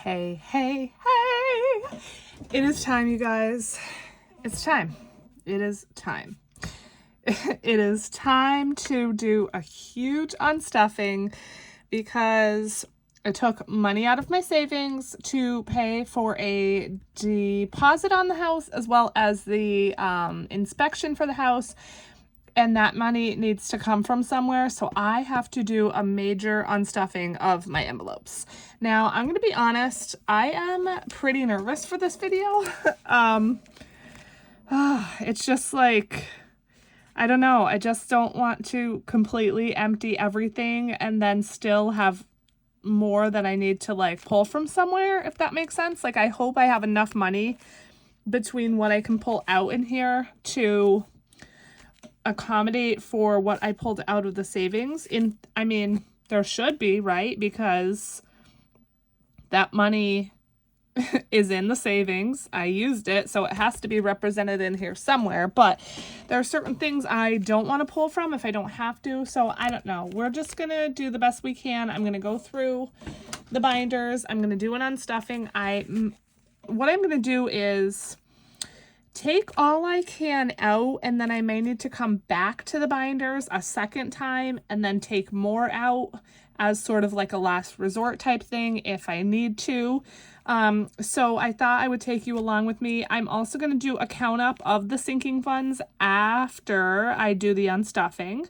Hey, hey, hey! It is time, you guys. It's time. It is time. It is time to do a huge unstuffing because I took money out of my savings to pay for a deposit on the house as well as the inspection for the house. And that money needs to come from somewhere, so I have to do a major unstuffing of my envelopes. Now, I'm going to be honest, I am pretty nervous for this video. It's just like, I don't know, I just don't want to completely empty everything and then still have more that I need to like pull from somewhere, if that makes sense. Like, I hope I have enough money between what I can pull out in here to accommodate for what I pulled out of the savings. I mean, there should be, right? Because that money is in the savings. I used it, so it has to be represented in here somewhere. But there are certain things I don't want to pull from if I don't have to. So I don't know. We're just going to do the best we can. I'm going to go through the binders. I'm going to do an unstuffing. What I'm going to do is take all I can out, and then I may need to come back to the binders a second time and then take more out as sort of like a last resort type thing if I need to. So I thought I would take you along with me. I'm also going to do a count up of the sinking funds after I do the unstuffing.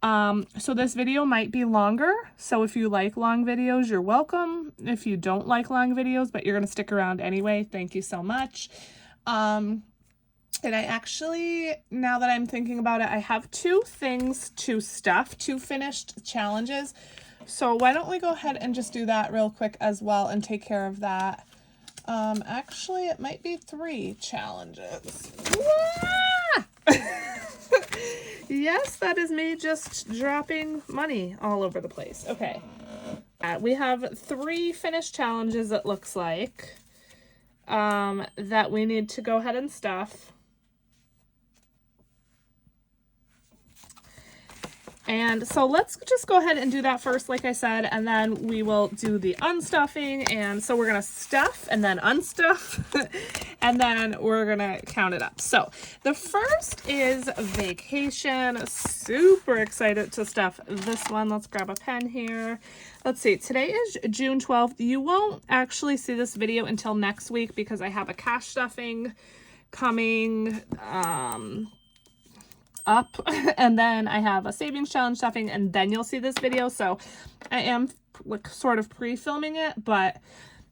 So this video might be longer. So if you like long videos, you're welcome. If you don't like long videos, but you're going to stick around anyway, thank you so much. And I actually, now that I'm thinking about it, I have two things to stuff, two finished challenges. So why don't we go ahead and just do that real quick as well and take care of that. Actually, it might be 3 challenges. Yes, that is me just dropping money all over the place. Okay. We have 3 finished challenges, it looks like, that we need to go ahead and stuff. And so let's just go ahead and do that first, like I said, and then we will do the unstuffing. And so we're going to stuff and then unstuff, and then we're going to count it up. So the first is vacation. Super excited to stuff this one. Let's grab a pen here. Let's see. Today is June 12th. You won't actually see this video until next week because I have a cash stuffing coming up, and then I have a savings challenge stuffing, and then you'll see this video. So I am like sort of pre-filming it, but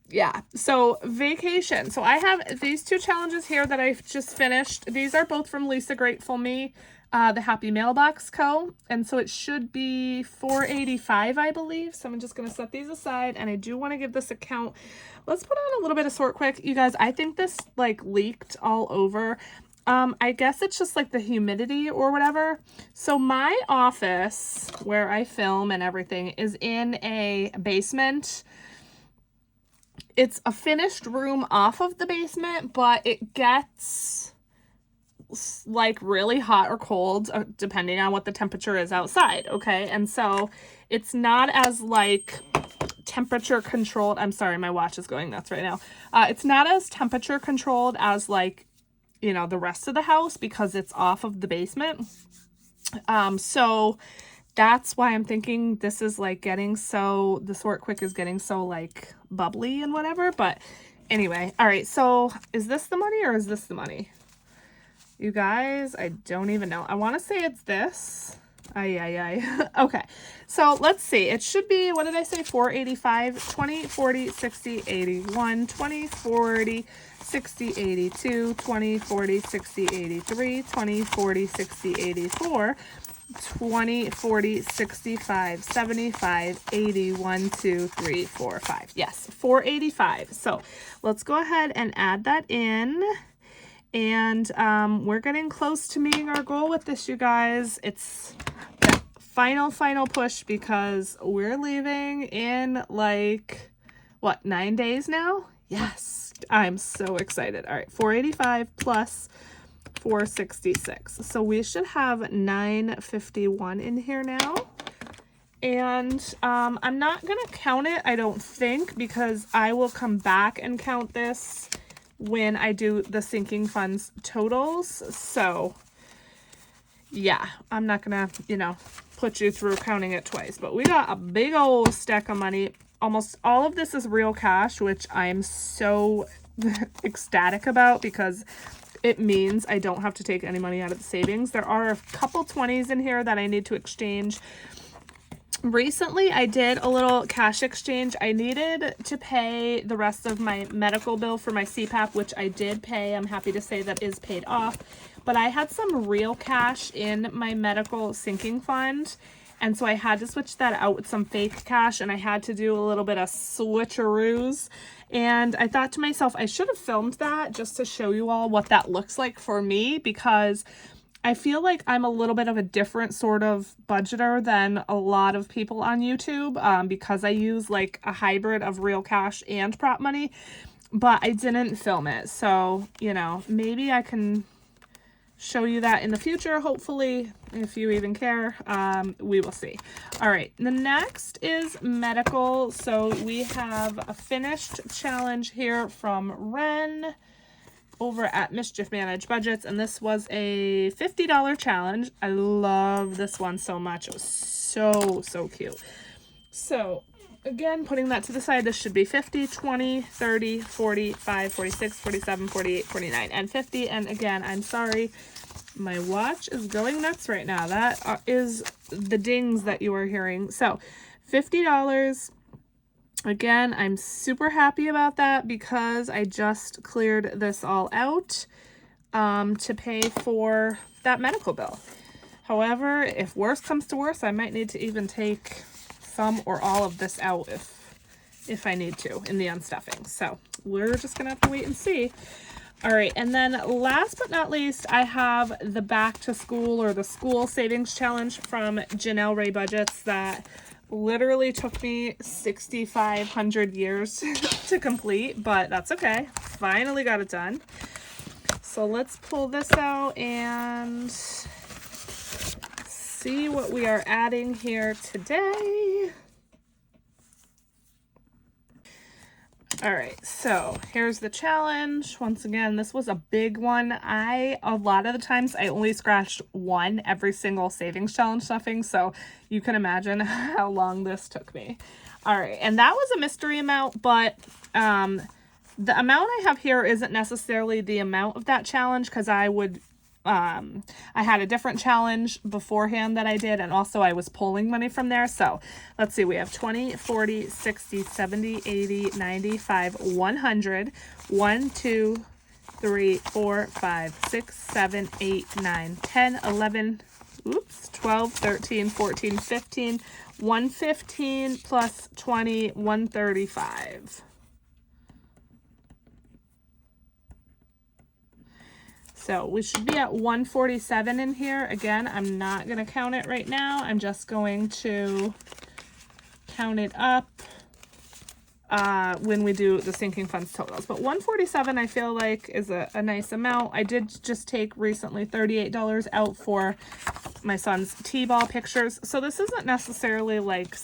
yeah. So vacation. So I have these 2 challenges here that I've just finished. These are both from Lisa Grateful Me, the Happy Mailbox Co. And so it should be $4.85, I believe. So I'm just going to set these aside, and I do want to give this a count. Let's put on a little bit of sort quick. You guys, I think this like leaked all over. I guess it's just like the humidity or whatever. So my office where I film and everything is in a basement. It's a finished room off of the basement, but it gets like really hot or cold depending on what the temperature is outside. Okay. And so it's not as like temperature controlled. I'm sorry, my watch is going nuts right now. It's not as temperature controlled as like, you know, the rest of the house because it's off of the basement. So that's why I'm thinking this is like getting so, the sort quick is getting so like bubbly and whatever. But anyway, all right. So is this the money or is this the money? You guys, I don't even know. I want to say it's this. Okay. So let's see. It should be, what did I say? 485, 20, 40, 60, 81, 20, 40, 60, 82, 20, 40, 60, 83, 20, 40, 60, 84, 20, 40, 65, 75, 80, 1, 2, 3, 4, 5. Yes, 485. So let's go ahead and add that in. And we're getting close to meeting our goal with this, you guys. It's the final push because we're leaving in like, what, 9 days now? Yes. I'm so excited. All right, 485 plus 466. So we should have 951 in here now. And I'm not going to count it, I don't think, because I will come back and count this when I do the sinking funds totals. So yeah, I'm not going to, you know, put you through counting it twice. But we got a big old stack of money. Almost all of this is real cash, which I'm so ecstatic about because it means I don't have to take any money out of the savings. There are a couple 20s in here that I need to exchange. Recently, I did a little cash exchange. I needed to pay the rest of my medical bill for my CPAP, which I did pay. I'm happy to say that is paid off. But I had some real cash in my medical sinking fund. And so I had to switch that out with some fake cash, and I had to do a little bit of switcheroos. And I thought to myself, I should have filmed that just to show you all what that looks like for me, because I feel like I'm a little bit of a different sort of budgeter than a lot of people on YouTube, because I use like a hybrid of real cash and prop money, but I didn't film it. So, you know, maybe I can show you that in the future, hopefully, if you even care. We will see. All right, the next is medical. So we have a finished challenge here from Ren over at Mischief Managed Budgets, and this was a $50 challenge. I love this one so much. It was so cute. So again, putting that to the side, this should be 50, 20, 30, 45, 46, 47, 48, 49, and 50. And again, I'm sorry, my watch is going nuts right now. That is the dings that you are hearing. So $50. Again, I'm super happy about that because I just cleared this all out to pay for that medical bill. However, if worse comes to worse, I might need to even take some or all of this out if I need to in the unstuffing. So we're just gonna have to wait and see. All right, and then last but not least, I have the back to school or the school savings challenge from Janelle Ray Budgets that literally took me 6,500 years to complete, but that's okay. Finally got it done. So let's pull this out and see what we are adding here today. All right, so here's the challenge. Once again, this was a big one. A lot of the times I only scratched one every single savings challenge stuffing, so you can imagine how long this took me. All right, and that was a mystery amount, but the amount I have here isn't necessarily the amount of that challenge, because I had a different challenge beforehand that I did, and also I was pulling money from there. So let's see, we have 20, 40, 60, 70, 80, 95, 100, 1, 2, 3, 4, 5, 6, 7, 8, 9, 10, 11, 12, 13, 14, 15, 115 plus 20, 135. So we should be at 147 in here. Again, I'm not going to count it right now. I'm just going to count it up when we do the sinking funds totals. But 147 I feel like is a nice amount. I did just take recently $38 out for my son's T-ball pictures. So this isn't necessarily like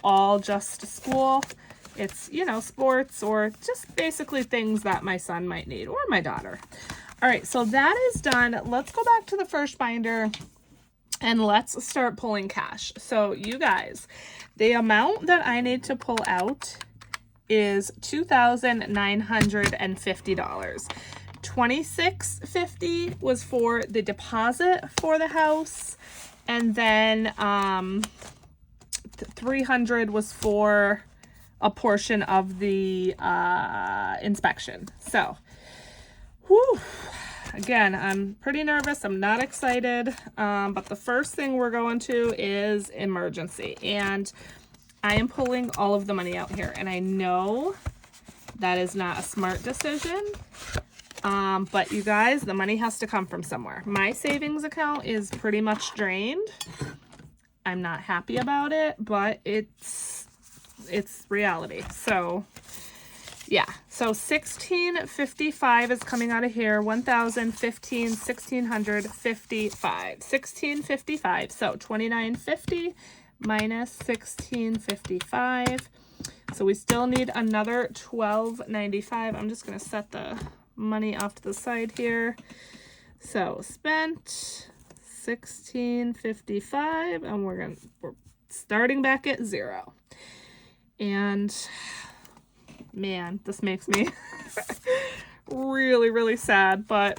all just school. It's, you know, sports or just basically things that my son might need, or my daughter. All right, so that is done. Let's go back to the first binder and let's start pulling cash. So you guys, the amount that I need to pull out is $2,950. $26.50 was for the deposit for the house, and then $300 was for a portion of the inspection. So whew. Again, I'm pretty nervous. I'm not excited. But the first thing we're going to is emergency. And I am pulling all of the money out here. And I know that is not a smart decision. But you guys, the money has to come from somewhere. My savings account is pretty much drained. I'm not happy about it, but it's reality. So yeah, so 1655 is coming out of here. 1015, 1655, 1655. So 2950 minus $16.55. So we still need another $12.95. I'm just going to set the money off to the side here. So spent $16.55, and we're starting back at 0. And man, this makes me really, really sad, but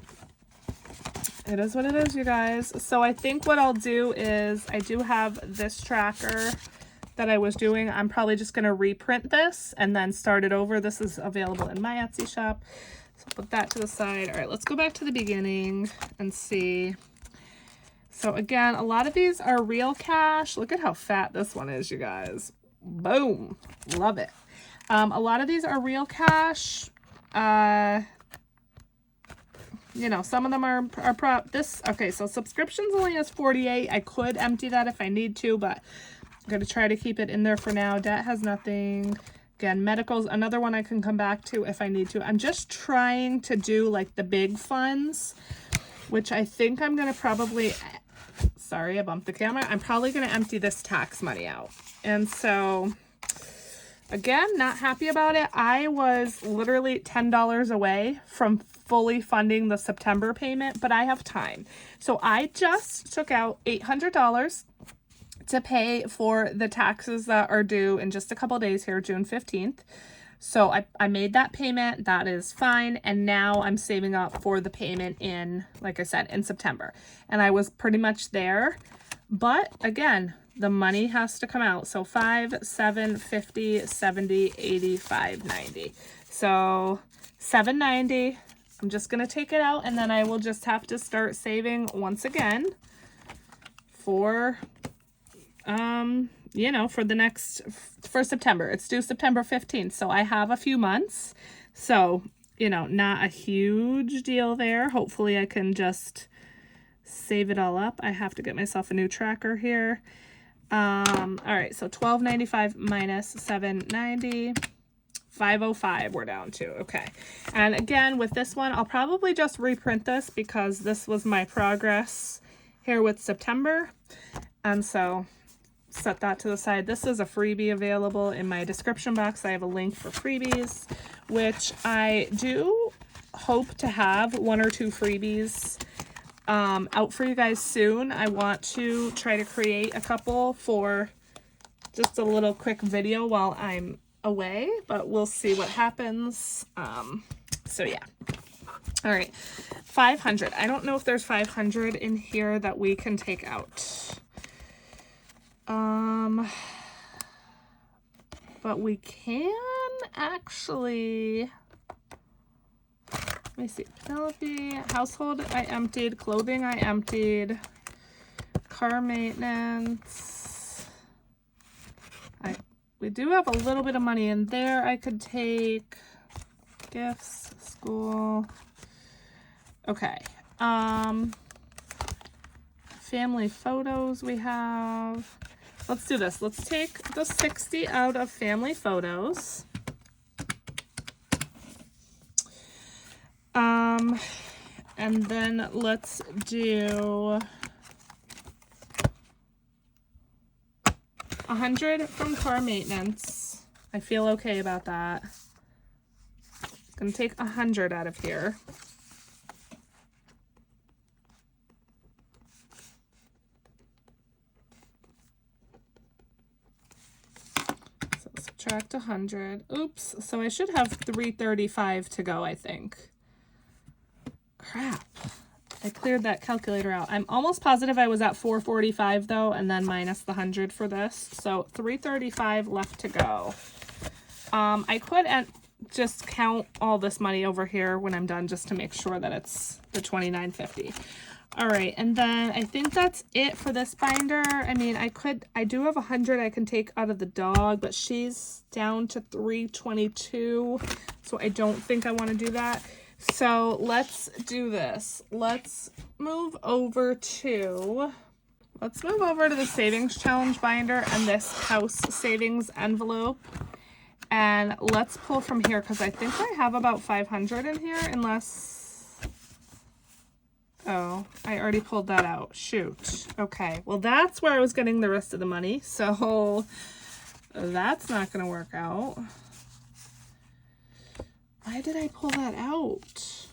it is what it is, you guys. So I think what I'll do is, I do have this tracker that I was doing. I'm probably just going to reprint this and then start it over. This is available in my Etsy shop. So put that to the side. All right, let's go back to the beginning and see. So again, a lot of these are real cash. Look at how fat this one is, you guys. Boom. Love it. A lot of these are real cash. You know, some of them are okay, so subscriptions only has 48. I could empty that if I need to, but I'm going to try to keep it in there for now. Debt has nothing. Again, medical's another one I can come back to if I need to. I'm just trying to do like the big funds, which I think I'm going to probably, sorry, I bumped the camera. I'm probably going to empty this tax money out. And so, again, not happy about it. I was literally $10 away from fully funding the September payment, but I have time. So I just took out $800 to pay for the taxes that are due in just a couple days here, June 15th. So I made that payment. That is fine. And now I'm saving up for the payment in, like I said, in September. And I was pretty much there. But again, the money has to come out. So 5, 7, 50, 70, 85, 90. So $7.90. I'm just going to take it out, and then I will just have to start saving once again for, you know, for September. It's due September 15th. So I have a few months. So, you know, not a huge deal there. Hopefully I can just save it all up. I have to get myself a new tracker here. All right. So $12.95 minus $7.90. $5.05 we're down to. Okay. And again, with this one, I'll probably just reprint this because this was my progress here with September. And so set that to the side. This is a freebie available in my description box. I have a link for freebies, which I do hope to have 1 or 2 freebies out for you guys soon. I want to try to create a couple for just a little quick video while I'm away, but we'll see what happens. So yeah. All right. 500. I don't know if there's 500 in here that we can take out. But we can actually, let me see. Penelope, household I emptied, clothing I emptied, car maintenance. We do have a little bit of money in there. I could take gifts, school. Okay. Family photos we have. Let's do this. Let's take the 60 out of family photos. And then let's do 100 from car maintenance. I feel okay about that. Gonna take 100 out of here. So subtract 100. Oops. So I should have 335 to go, I think. Crap. I cleared that calculator out. I'm almost positive I was at 445 though, and then minus the 100 for this. So 335 left to go. I could just count all this money over here when I'm done just to make sure that it's the $29.50. All right, and then I think that's it for this binder. I mean, I do have 100 I can take out of the dog, but she's down to 322, so I don't think I want to do that. So let's do this. Let's move over to the savings challenge binder and this house savings envelope. And let's pull from here because I think I have about 500 in here, unless Oh, I already pulled that out. Shoot. Okay, well that's where I was getting the rest of the money, so that's not gonna work out. Why did I pull that out?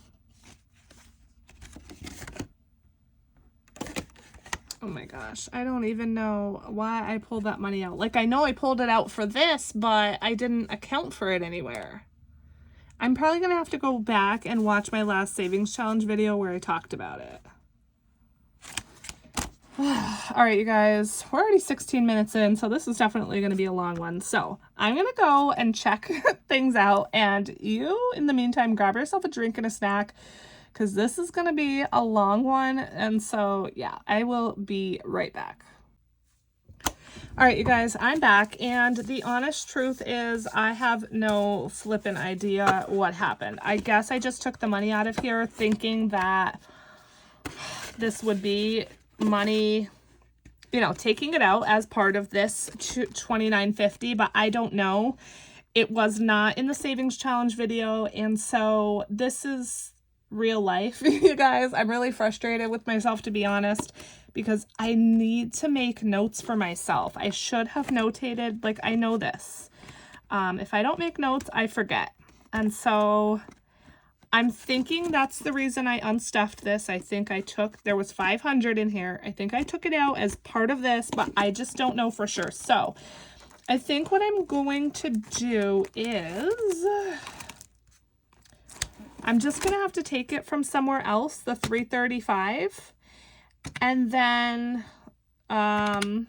Oh my gosh, I don't even know why I pulled that money out. Like, I know I pulled it out for this, but I didn't account for it anywhere. I'm probably gonna have to go back and watch my last savings challenge video where I talked about it. All right, you guys, we're already 16 minutes in, so this is definitely going to be a long one. So I'm going to go and check things out, and you, in the meantime, grab yourself a drink and a snack, because this is going to be a long one. And so, yeah, I will be right back. All right, you guys, I'm back, and the honest truth is I have no flippin' idea what happened. I guess I just took the money out of here thinking that this would be money, you know, taking it out as part of this $29.50, but I don't know. It was not in the savings challenge video, and so this is real life, you guys. I'm really frustrated with myself, to be honest, because I need to make notes for myself. I should have notated, like, I know this. If I don't make notes, I forget. And so I'm thinking that's the reason I unstuffed this. I think I took, there was 500 in here. I think I took it out as part of this, but I just don't know for sure. So I think what I'm going to do is I'm just going to have to take it from somewhere else, the 335, and then I'm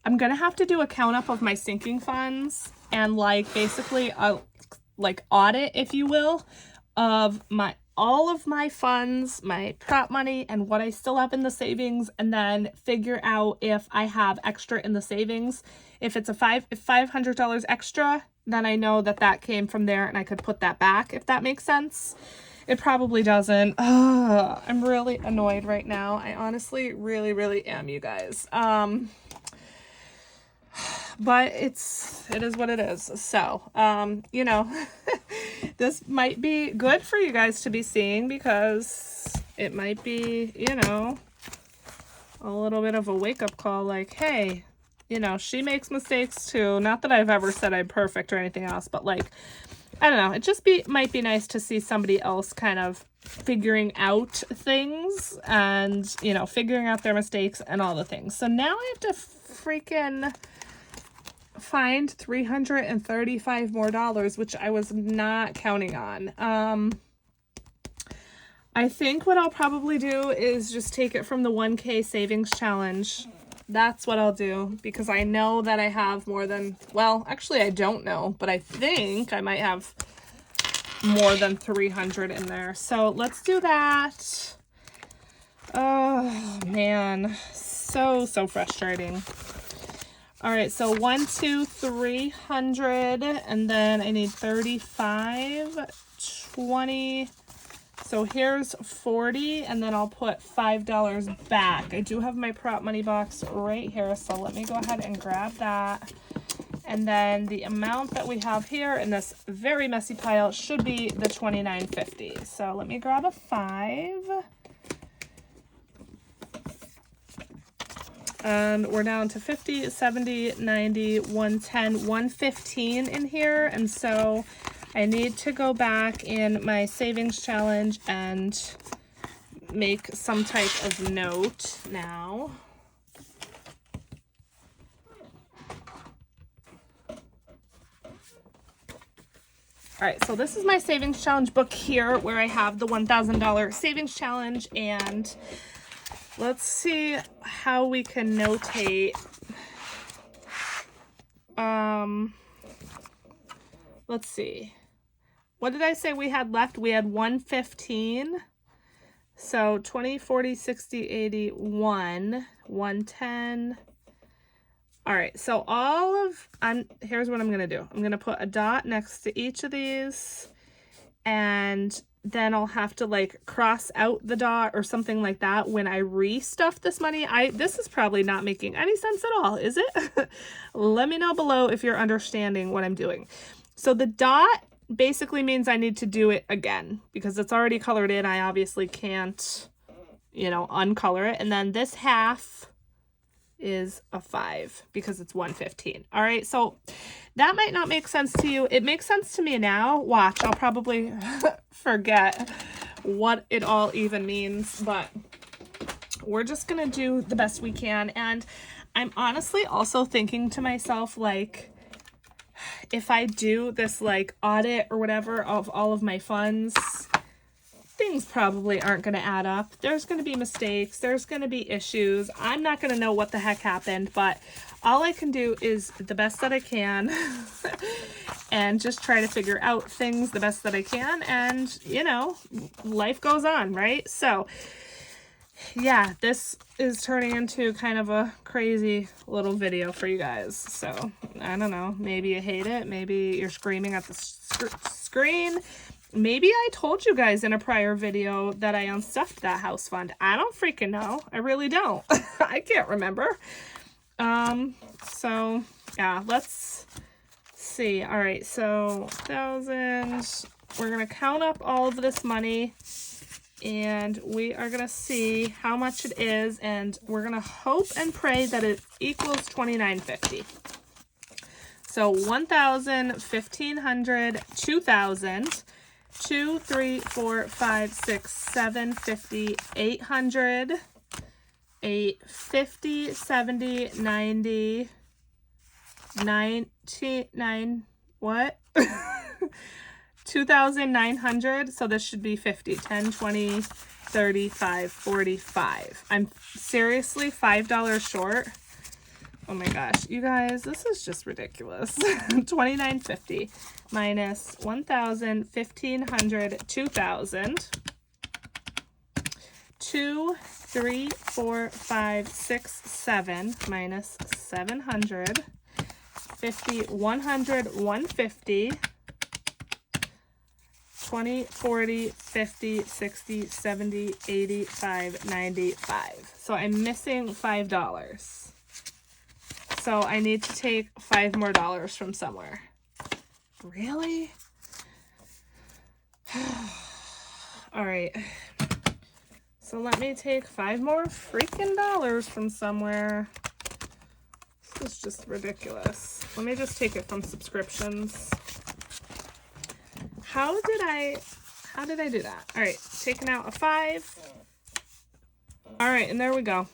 going to have to do a count up of my sinking funds and like basically like audit, if you will, of all of my funds, my prop money, and what I still have in the savings, and then figure out if I have extra in the savings. If it's $500 extra, then I know that that came from there and I could put that back, if that makes sense. It probably doesn't. I'm really annoyed right now. I honestly really am, you guys. But it is what it is. So, you know, this might be good for you guys to be seeing, because it might be, you know, a little bit of a wake-up call, like, hey, you know, she makes mistakes too. Not that I've ever said I'm perfect or anything else, but like, I don't know, it just might be nice to see somebody else kind of figuring out things and, you know, figuring out their mistakes and all the things. So now I have to freaking find $335 more, which I was not counting on. I think what I'll probably do is just take it from the 1K savings challenge. That's what I'll do, because I know that I have more than, well, actually I don't know, but I think I might have more than 300 in there. So let's do that. Oh man, so frustrating. All right, so 1, 2, 300, and then I need 35, 20. So here's 40, and then I'll put $5 back. I do have my prop money box right here, so let me go ahead and grab that. And then the amount that we have here in this very messy pile should be the $29.50. So let me grab a 5. And we're down to 50, 70, 90, 110, 115 in here. And so I need to go back in my savings challenge and make some type of note now. All right, so this is my savings challenge book here, where I have the $1,000 savings challenge, and let's see how we can notate. Let's see. What did I say we had left? We had 115. So 20, 40, 60, 80, 1, 110. All right, so here's what I'm going to do. I'm going to put a dot next to each of these, and then I'll have to like cross out the dot or something like that when I restuff this money. This is probably not making any sense at all, is it? Let me know below if you're understanding what I'm doing. So the dot basically means I need to do it again because it's already colored in. I obviously can't, you know, uncolor it. And then this half is a 5 because it's 115. All right, so that might not make sense to you. It makes sense to me now. Watch, I'll probably forget what it all even means, but we're just gonna do the best we can. And I'm honestly also thinking to myself, like, if I do this like audit or whatever of all of my funds, things probably aren't going to add up. There's going to be mistakes. There's going to be issues. I'm not going to know what the heck happened, but all I can do is the best that I can and just try to figure out things the best that I can. And, you know, life goes on, right? So, yeah, this is turning into kind of a crazy little video for you guys. So, I don't know. Maybe you hate it. Maybe you're screaming at the screen. Maybe I told you guys in a prior video that I unstuffed that house fund. I don't freaking know. I really don't. I can't remember. So yeah, let's see. All right, so 1,000. We're gonna count up all of this money and we are gonna see how much it is, and we're gonna hope and pray that it equals $29.50. So 1,000, 1,500, 2,000. 2, 3, 4, 5, 6, 7, 50, 800, 850, 70, 90, 99, what? 2,900. So this should be 50, 10, 20, 35, 45. I'm seriously $5 short. Oh my gosh, you guys, this is just ridiculous. $29.50 minus 1,000, 1,500, 2,000. 2, 3, 4, 5, 6, 7 minus 700. 50, 100, 150. 20, 40, 50, 60, 70, 85, 95. So I'm missing $5. So I need to take $5 more from somewhere. Really? All right. So let me take $5 more freaking dollars from somewhere. This is just ridiculous. Let me just take it from subscriptions. How did I do that? All right, taking out a 5. All right, and there we go.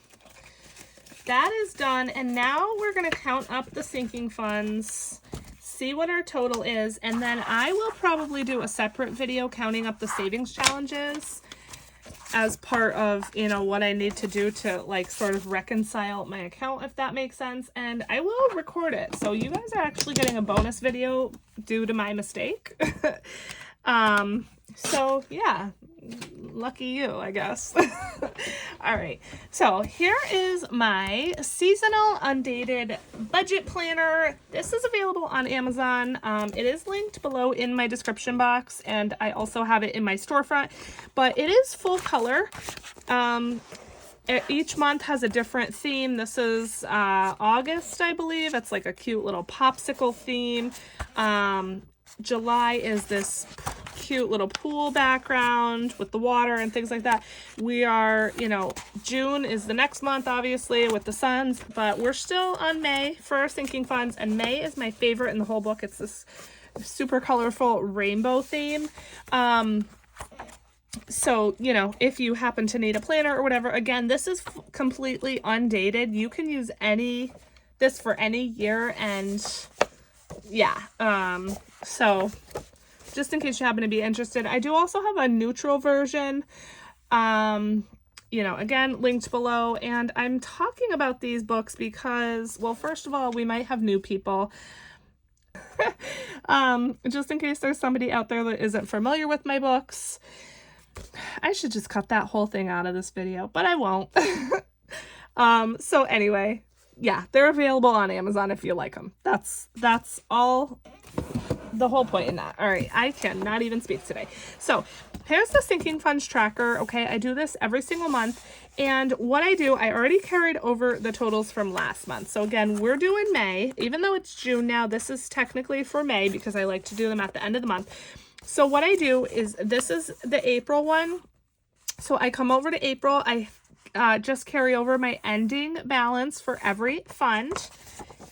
That is done, and now we're going to count up the sinking funds, see what our total is, and then I will probably do a separate video counting up the savings challenges as part of, you know, what I need to do to like sort of reconcile my account, if that makes sense, and I will record it. So you guys are actually getting a bonus video due to my mistake. So yeah, lucky you, I guess. All right, so here is my seasonal undated budget planner. This is available on Amazon. It is linked below in my description box, and I also have it in my storefront, but it is full color. Each month has a different theme. This is August, I believe. It's like a cute little popsicle theme. July is this cute little pool background with the water and things like that. We are, you know, June is the next month, obviously, with the suns, but we're still on May for our sinking funds, and May is my favorite in the whole book. It's this super colorful rainbow theme. So, you know, if you happen to need a planner or whatever, again, this is completely undated. You can use this for any year, and yeah, so just in case you happen to be interested, I do also have a neutral version, you know, again, linked below. And I'm talking about these books because, well, first of all, we might have new people. Just in case there's somebody out there that isn't familiar with my books. I should just cut that whole thing out of this video, but I won't. So anyway, yeah, they're available on Amazon if you like them. That's all, the whole point in that. All right, I cannot even speak today. So here's the sinking funds tracker. Okay, I do this every single month. And what I do, I already carried over the totals from last month. So again, we're doing May. Even though it's June now, this is technically for May because I like to do them at the end of the month. So what I do is, this is the April one. So I come over to April. I just carry over my ending balance for every fund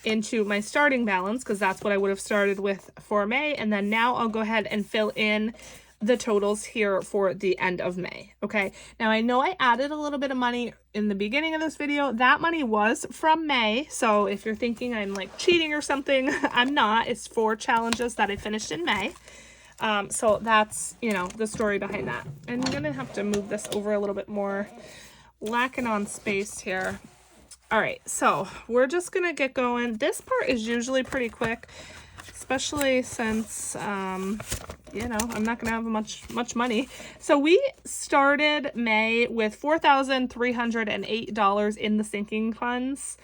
into my starting balance, because that's what I would have started with for May. And then now I'll go ahead and fill in the totals here for the end of May. Okay, now I know I added a little bit of money in the beginning of this video. That money was from May, so if you're thinking I'm like cheating or something, I'm not. It's 4 challenges that I finished in May. So that's, you know, the story behind that. I'm gonna have to move this over a little bit more, lacking on space here. All right, so we're just gonna get going. This part is usually pretty quick, especially since, you know, I'm not gonna have much money. So we started May with $4,308 in the sinking funds,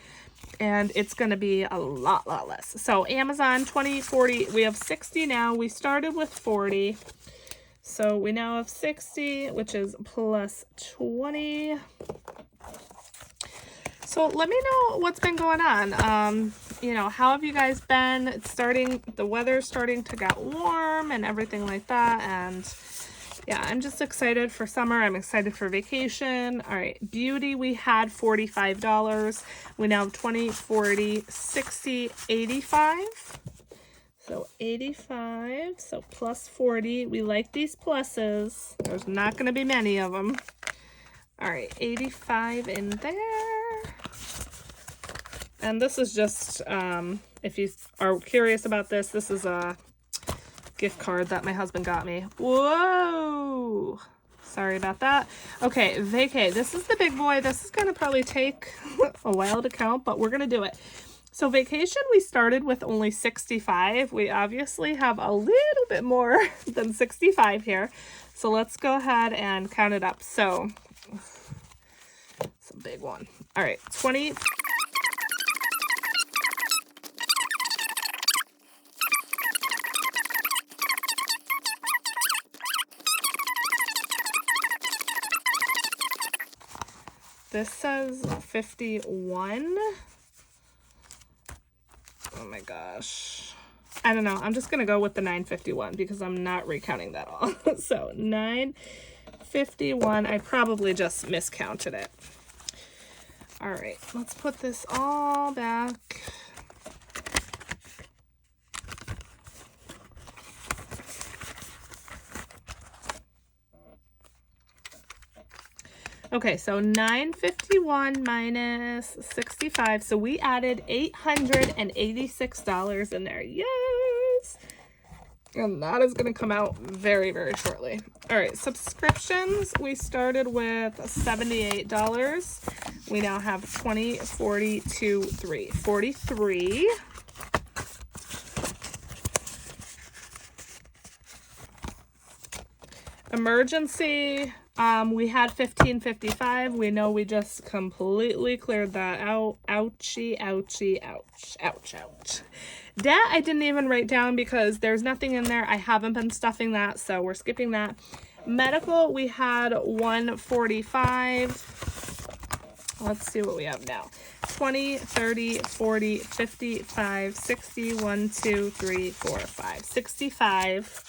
and it's gonna be a lot less. So Amazon 20, 40, we have 60 now. We started with 40. So we now have 60, which is plus 20. So let me know what's been going on. You know, how have you guys been? It's starting, the weather's starting to get warm and everything like that. And yeah, I'm just excited for summer. I'm excited for vacation. All right, beauty, we had $45. We now have 20, 40, 60, 85. So 85, so plus 40. We like these pluses. There's not going to be many of them. All right, 85 in there. And this is just, if you are curious about this, this is a gift card that my husband got me. Whoa! Sorry about that. Okay, vacay. This is the big boy. This is going to probably take a while to count, but we're going to do it. So vacation, we started with only 65. We obviously have a little bit more than 65 here. So let's go ahead and count it up. So it's a big one. All right, 20. This says 51. Oh my gosh. I don't know. I'm just going to go with the 951 because I'm not recounting that all. So 951. I probably just miscounted it. All right. Let's put this all back. Okay, so 951 minus 65. So we added $886 in there. Yes! And that is going to come out very, very shortly. All right, subscriptions. We started with $78. We now have 20, 40, 2, 3. 43. Emergency. We had $15.55. We know we just completely cleared that out. Ouchie, ouchie, ouch, ouch, ouch. That I didn't even write down because there's nothing in there. I haven't been stuffing that, so we're skipping that. Medical, we had $145. Let's see what we have now. 20, 30, 40, 55, 60, 1, 2, 3, 4, 5, 65.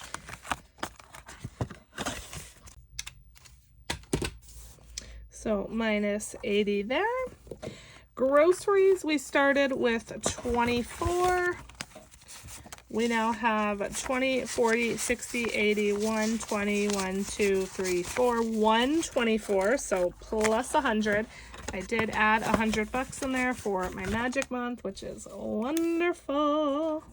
So minus 80 there. Groceries, we started with 24. We now have 20, 40, 60, 80, 120, 1, 2, 3, 4, 124. So plus 100. I did add $100 in there for my magic month, which is wonderful.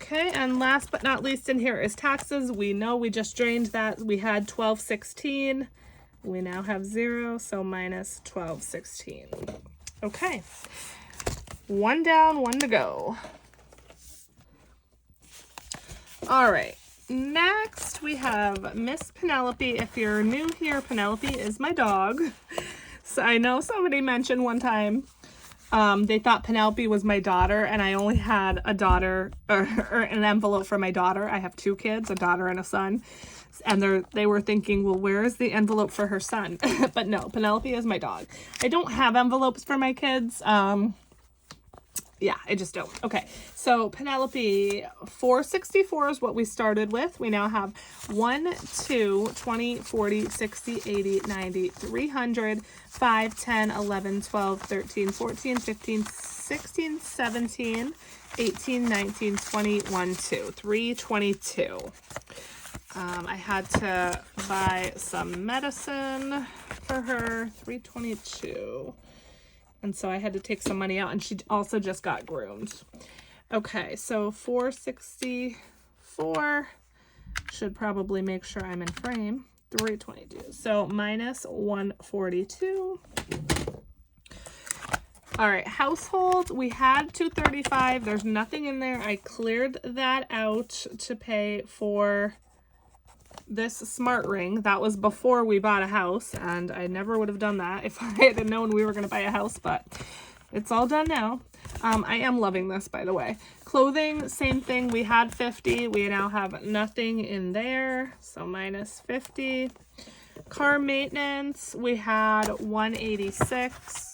Okay, and last but not least in here is taxes. We know we just drained that. We had $12.16. We now have 0, so minus $12.16. Okay, 1 down, 1 to go. All right, next we have Miss Penelope. If you're new here, Penelope is my dog. So I know somebody mentioned one time They thought Penelope was my daughter, and I only had a daughter, or an envelope for my daughter. I have 2 kids, a daughter and a son. And they were thinking, well, where is the envelope for her son? But no, Penelope is my dog. I don't have envelopes for my kids. Yeah, I just don't. Okay, so Penelope, 464 is what we started with. We now have 1, 2, 20, 40, 60, 80, 90, 300, 5, 10, 11, 12, 13, 14, 15, 16, 17, 18, 19, 20, 1, 2, 322. I had to buy some medicine for her, 322. And so I had to take some money out, and she also just got groomed. Okay, so 464. Should probably make sure I'm in frame. 322. So minus 142. All right, household, we had 235. There's nothing in there. I cleared that out to pay for this smart ring. That was before we bought a house, and I never would have done that if I had known we were going to buy a house, but it's all done now. I am loving this, by the way. Clothing, same thing. We had 50. We now have nothing in there, so minus 50. Car maintenance, we had 186.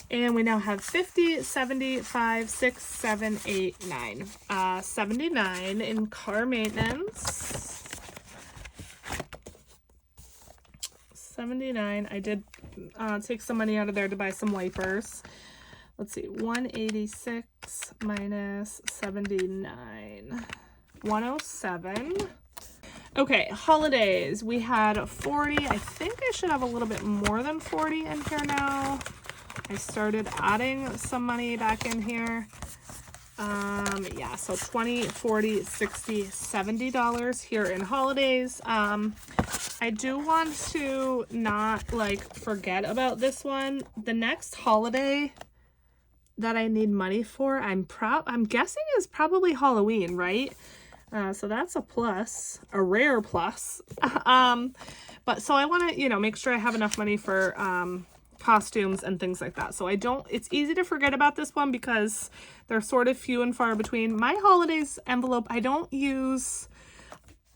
And we now have 50, 75, 6, 7, 8, 9. 79 in car maintenance. 79. I did take some money out of there to buy some wipers. Let's see. 186 minus 79. 107. Okay, holidays. We had 40. I think I should have a little bit more than 40 in here now. I started adding some money back in here. Yeah, so 20, 40, 60, $70 here in holidays. I do want to not like forget about this one. The next holiday that I need money for, I'm guessing is probably Halloween, right? So that's a plus, a rare plus. But so I want to, you know, make sure I have enough money for costumes and things like that. So it's easy to forget about this one because they're sort of few and far between. My holidays envelope, I don't use,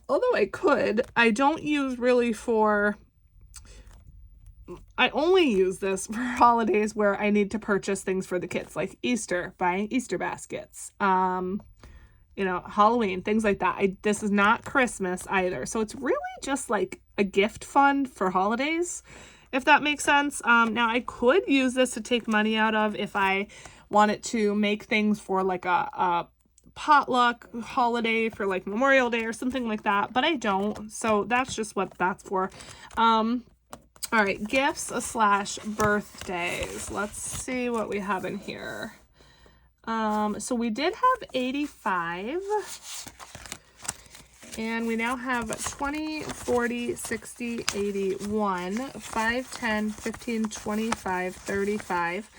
although I could, I don't use really for, I only use this for holidays where I need to purchase things for the kids, like Easter, buying Easter baskets, you know, Halloween, things like that. This is not Christmas either. So it's really just like a gift fund for holidays, if that makes sense. Now I could use this to take money out of if I wanted to make things for like a potluck holiday for like Memorial Day or something like that, but I don't. So that's just what that's for. All right, gifts / birthdays. Let's see what we have in here. So we did have 85. And we now have 20, 40, 60, 81, 5, 10, 15, 25, 35,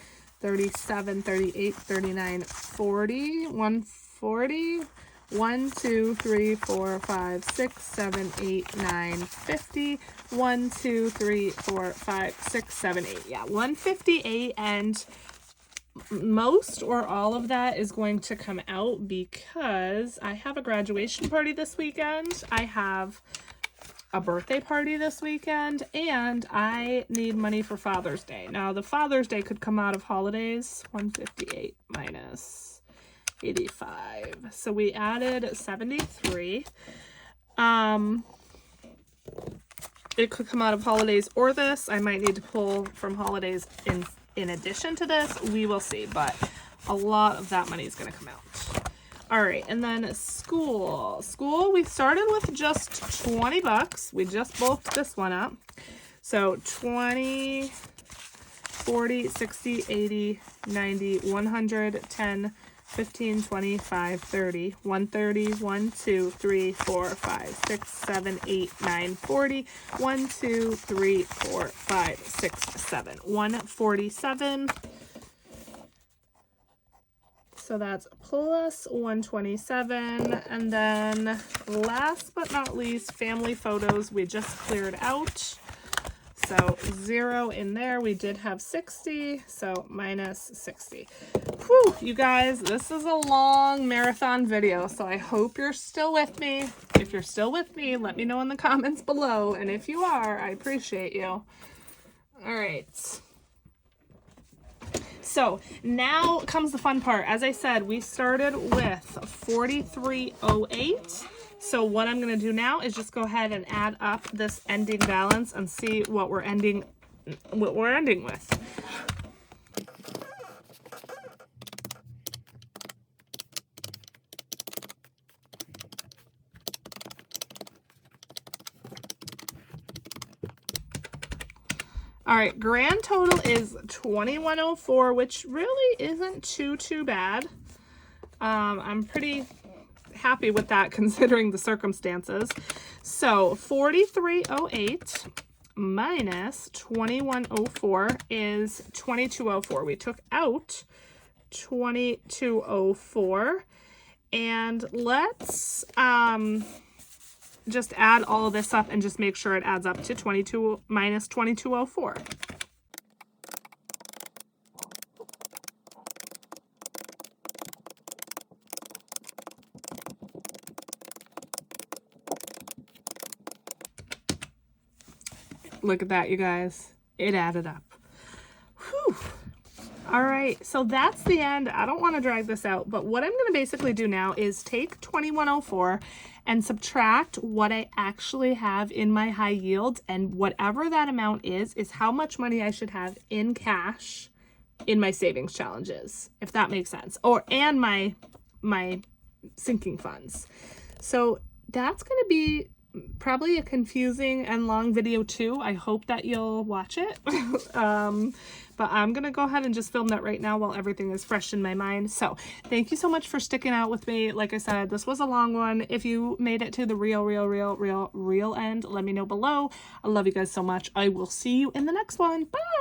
37, 38, 39, 40, 140, 1, 2, 3, 4, 5, 6, 7, 8, 9, 50, 1, 2, 3, 4, 5, 6, 7, 8. Yeah, 158, and most or all of that is going to come out because I have a graduation party this weekend. I have a birthday party this weekend, and I need money for Father's Day. Now, the Father's Day could come out of holidays. 158 minus 85. So we added 73. It could come out of holidays or this. I might need to pull from holidays in addition to this. We will see, but a lot of that money is going to come out. All right, and then school. School, we started with just 20 bucks. We just bulked this one up. So 20, 40, 60, 80, 90, 100, 10, 15, 25, 30, 130, 1, 2, 3, 4, 5, 6, 7, 8, 9, 40, 1, 2, 3, 4, 5, 6, 7, 147. So that's plus 127. And then last but not least, family photos we just cleared out. So 0 in there. We did have 60, so minus 60. Whew, you guys, this is a long marathon video, so I hope you're still with me. If you're still with me, let me know in the comments below, and if you are, I appreciate you. All right. So now comes the fun part. As I said, we started with 4308. So what I'm going to do now is just go ahead and add up this ending balance and see what we're ending with. All right, grand total is 2104, which really isn't too bad. I'm pretty happy with that considering the circumstances. So 4308 minus 2104 is 2204. We took out 2204, and let's just add all of this up and just make sure it adds up to 22 minus 2204. Look at that, you guys. It added up. Whew. All right, so that's the end. I don't want to drag this out, but what I'm going to basically do now is take 2104 and subtract what I actually have in my high yield, and whatever that amount is how much money I should have in cash in my savings challenges, if that makes sense, and my sinking funds. So that's going to be probably a confusing and long video too. I hope that you'll watch it. But I'm gonna go ahead and just film that right now while everything is fresh in my mind. So thank you so much for sticking out with me. Like I said, this was a long one. If you made it to the real end, let me know below. I love you guys so much. I will see you in the next one. Bye.